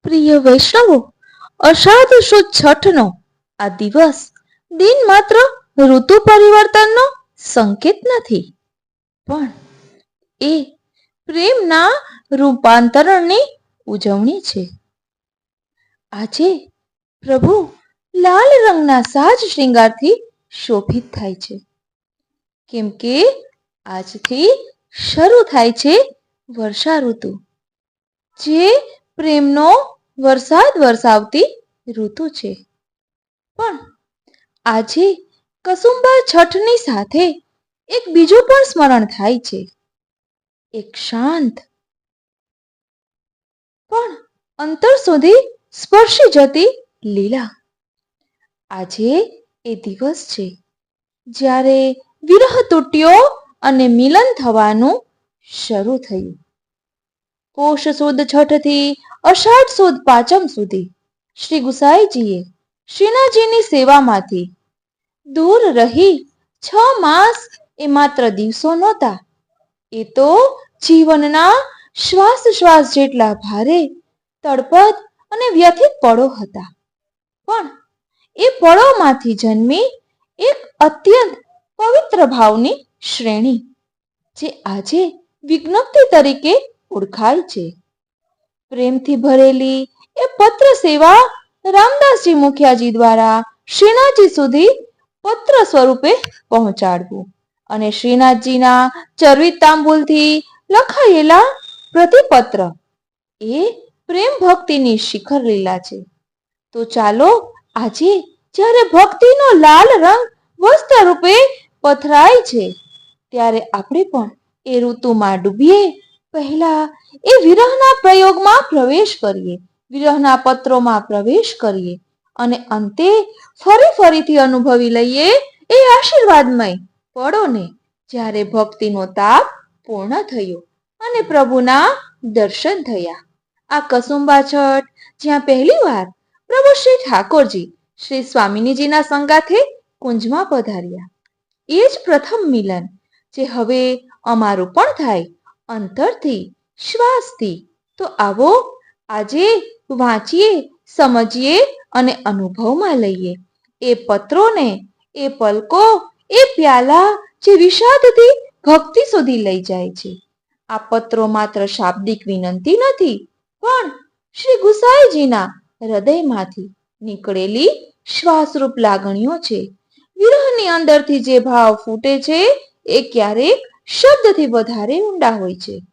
પ્રિય વૈષ્ણવો, અષાઢ સુદ છઠનો આ દિવસ દિન માત્ર ઋતુ પરિવર્તનનો સંકેત નથી, પણ એ પ્રેમના રૂપાંતરણની ઉજવણી છે. આજે પ્રભુ લાલ રંગના સાજ શ્રૃંગારથી શોભિત થાય છે, કેમ કે આજથી શરૂ થાય છે વર્ષા ઋતુ, જે પ્રેમનો વરસાદ વરસાવતી ઋતુ છે. પણ આજે કસુંબા છઠની સાથે એક બીજું પણ સ્મરણ થાય છે, એક શાંત પણ અંતર સુધી સ્પર્શી જતી લીલા. આજે એ દિવસ છે જ્યારે વિરહ તૂટ્યો અને મિલન થવાનું શરૂ થયું. પોષ સુદ છઠ થી અષાઢ સુદ પાંચમ સુધી શ્રી ગુસાઈજીએ શ્રીનાથજીની સેવામાંથી દૂર રહી 6 માસ એ માત્ર દિવસો નહોતા, એ તો જીવનના શ્વાસ શ્વાસ જેટલા ભારે, તળપદ અને વ્યથિત પળો હતા. પણ એ પળોમાંથી જન્મી એક અત્યંત પવિત્ર ભાવની શ્રેણી, જે આજે વિજ્ઞપ્તિ તરીકે ઓળખાય છે. પ્રેમથી ભરેલી એ પત્ર સેવા રામદાસજી મુખિયાજી દ્વારા શ્રીનાથજી સુધી પત્ર સ્વરૂપે પહોંચાડવું અને શ્રીનાથજીના ચરવિત તાંબુલથી લખાયેલા પ્રતિપત્ર એ પ્રેમ ભક્તિની શિખર લીલા છે. તો ચાલો આજે જ્યારે ભક્તિનો લાલ રંગ વસ્ત્ર રૂપે પથરાય છે, ત્યારે આપણે પણ એ ઋતુમાં ડૂબીએ. પહેલા એ વિરહના પ્રયોગમાં પ્રવેશ કરીએ, વિરહના પત્રોમાં પ્રવેશ કરીએ અને અંતે ફરીથી અનુભવી લઈએ એ આશીર્વાદમય પળોને, જ્યારે ભક્તિનો તાપ પૂર્ણ થયો અને પ્રભુના દર્શન થયા. આ કસુંબા છઠ, જ્યાં પહેલી વાર પ્રભુ શ્રી ઠાકોરજી શ્રી સ્વામિનીજીના સંગાથે કુંજમાં પધાર્યા, એ જ પ્રથમ મિલન, જે હવે અમારું પણ થાય અંતરથી, શ્વાસથી. તો આવો આજે વાંચીએ, સમજીએ અને અનુભવમાં લઈએ એ પત્રોને, એ પલકો, એ પ્યાલા, જે વિષાદથી ભક્તિ સુધી લઈ જાય છે. આ પત્રો માત્ર શાબ્દિક વિનંતી નથી, પણ શ્રી ગુસાઈજીના હૃદયમાંથી નીકળેલી શ્વાસરૂપ લાગણીઓ છે. વિરહની અંદરથી જે ભાવ ફૂટે છે, એ ક્યારેક શબ્દથી વધારે ઊંડા હોય છે.